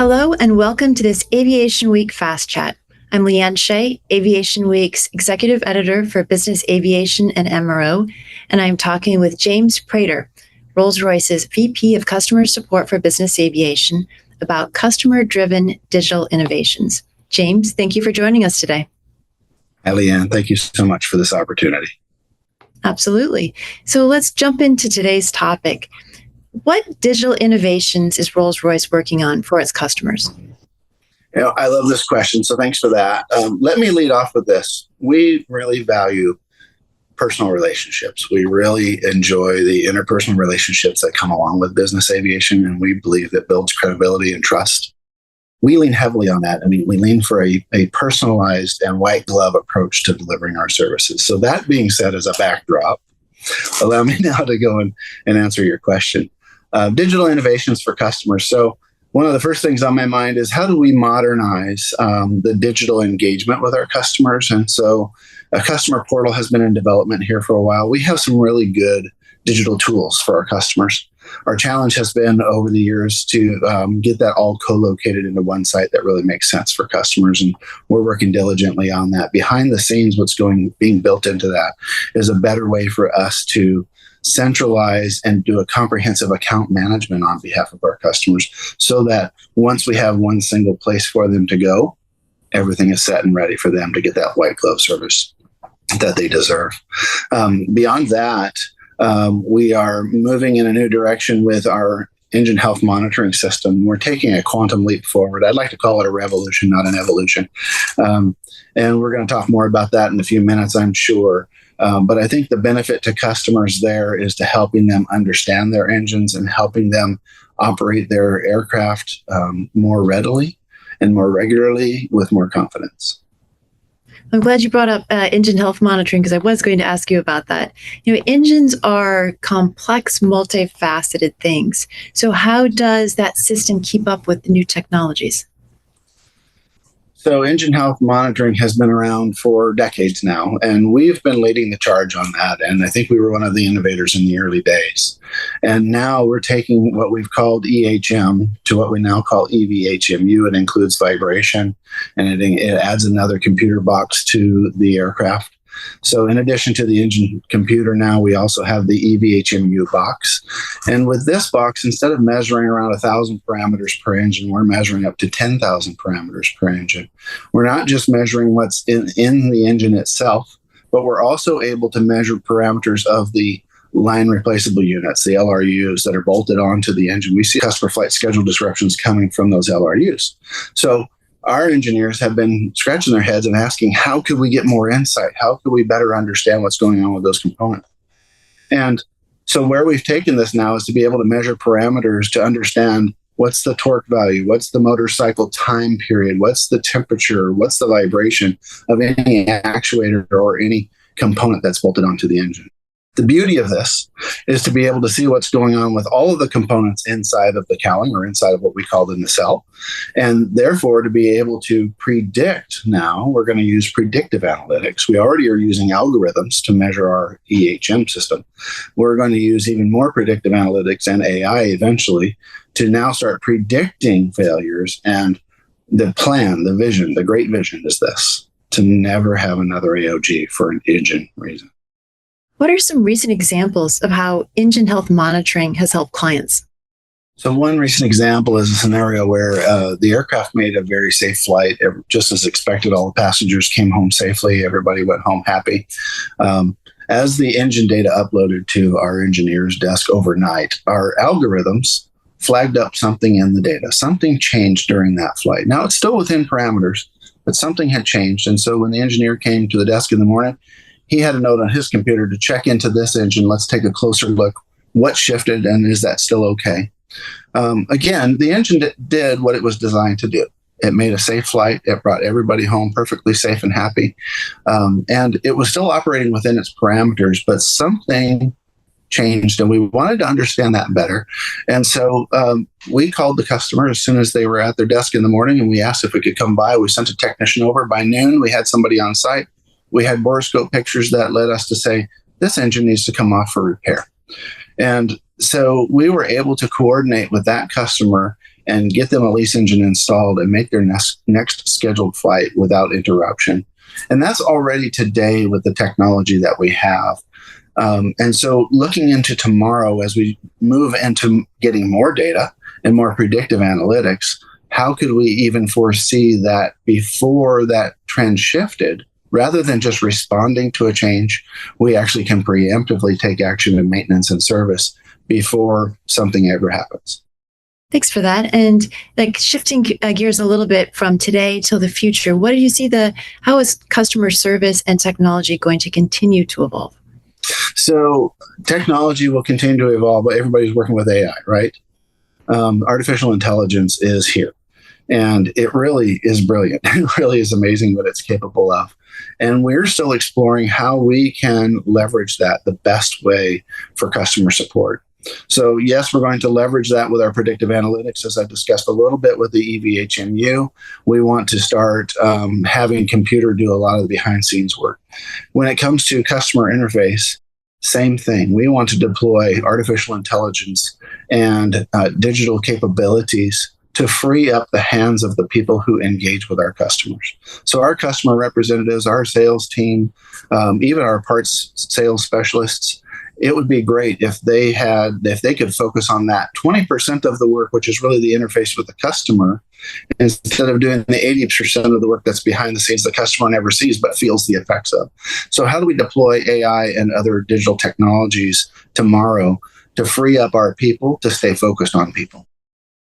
Hello and welcome to this Aviation Week Fast Chat. I'm Leanne Shea, Aviation Week's Executive Editor for Business Aviation and MRO, and I'm talking with James Prater, Rolls-Royce's VP of Customer Support for Business Aviation, about customer-driven digital innovations. James, thank you for joining us today. Hi, Leanne. Thank you so much for this opportunity. Absolutely. So let's jump into today's topic. What digital innovations is Rolls-Royce working on for its customers? I love this question, so thanks for that. Let me lead off with this. We really value personal relationships. We really enjoy the interpersonal relationships that come along with business aviation, and we believe that builds credibility and trust. We lean heavily on that. We lean for a personalized and white glove approach to delivering our services. So that being said, as a backdrop, allow me now to go and answer your question. Digital innovations for customers. So one of the first things on my mind is how do we modernize the digital engagement with our customers? And so a customer portal has been in development here for a while. We have some really good digital tools for our customers. Our challenge has been over the years to get that all co-located into one site that really makes sense for customers. And we're working diligently on that. Behind the scenes, what's being built into that is a better way for us to centralize and do a comprehensive account management on behalf of our customers so that once we have one single place for them to go, everything is set and ready for them to get that white glove service that they deserve. Beyond that, we are moving in a new direction with our engine health monitoring system. We're taking a quantum leap forward. I'd like to call it a revolution, not an evolution. And we're going to talk more about that in a few minutes, I'm sure. But I think the benefit to customers there is to helping them understand their engines and helping them operate their aircraft more readily and more regularly with more confidence. I'm glad you brought up engine health monitoring because I was going to ask you about that. Engines are complex, multifaceted things. So how does that system keep up with the new technologies? So engine health monitoring has been around for decades now, and we've been leading the charge on that. And I think we were one of the innovators in the early days. And now we're taking what we've called EHM to what we now call EVHMU. It includes vibration, and it adds another computer box to the aircraft. So in addition to the engine computer, now we also have the EVHMU box. And with this box, instead of measuring around 1,000 parameters per engine, we're measuring up to 10,000 parameters per engine. We're not just measuring what's in the engine itself, but we're also able to measure parameters of the line replaceable units, the LRUs that are bolted onto the engine. We see customer flight schedule disruptions coming from those LRUs. So our engineers have been scratching their heads and asking, how could we get more insight? How could we better understand what's going on with those components? And so where we've taken this now is to be able to measure parameters to understand what's the torque value, what's the motor cycle time period, what's the temperature, what's the vibration of any actuator or any component that's bolted onto the engine. The beauty of this is to be able to see what's going on with all of the components inside of the cowling or inside of what we call the nacelle. And therefore, to be able to predict now, we're going to use predictive analytics. We already are using algorithms to measure our EHM system. We're going to use even more predictive analytics and AI eventually to now start predicting failures. And the plan, the vision, the great vision is this: to never have another AOG for an engine reason. What are some recent examples of how engine health monitoring has helped clients? So one recent example is a scenario where the aircraft made a very safe flight. Just as expected, all the passengers came home safely. Everybody went home happy. As the engine data uploaded to our engineer's desk overnight, our algorithms flagged up something in the data. Something changed during that flight. Now, it's still within parameters, but something had changed. And so when the engineer came to the desk in the morning, he had a note on his computer to check into this engine. Let's take a closer look. What shifted, and is that still okay? Again, the engine did what it was designed to do. It made a safe flight. It brought everybody home perfectly safe and happy. And it was still operating within its parameters, but something changed, and we wanted to understand that better. And so we called the customer as soon as they were at their desk in the morning, and we asked if we could come by. We sent a technician over. By noon, we had somebody on site. We had borescope pictures that led us to say, this engine needs to come off for repair. And so we were able to coordinate with that customer and get them a lease engine installed and make their next scheduled flight without interruption. And that's already today with the technology that we have. And so looking into tomorrow, as we move into getting more data and more predictive analytics, how could we even foresee that before that trend shifted? Rather than just responding to a change, we actually can preemptively take action in maintenance and service before something ever happens. Thanks for that. And like shifting gears a little bit from today till the future, what do you see how is customer service and technology going to continue to evolve? So technology will continue to evolve, but everybody's working with AI, right? Artificial intelligence is here. And it really is brilliant. It really is amazing what it's capable of. And we're still exploring how we can leverage that the best way for customer support. So yes, we're going to leverage that with our predictive analytics, as I discussed a little bit with the EVHMU. We want to start having computer do a lot of the behind scenes work. When it comes to customer interface, same thing. We want to deploy artificial intelligence and digital capabilities to free up the hands of the people who engage with our customers. So our customer representatives, our sales team, even our parts sales specialists, it would be great if they could focus on that 20% of the work, which is really the interface with the customer, instead of doing the 80% of the work that's behind the scenes the customer never sees but feels the effects of. So how do we deploy AI and other digital technologies tomorrow to free up our people to stay focused on people?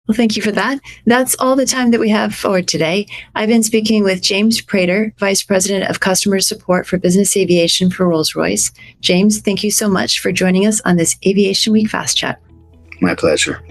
Well, thank you for that. That's all the time that we have for today. I've been speaking with James Prater, Vice President of Customer Support for Business Aviation for Rolls-Royce. James, thank you so much for joining us on this Aviation Week Fast Chat. My pleasure.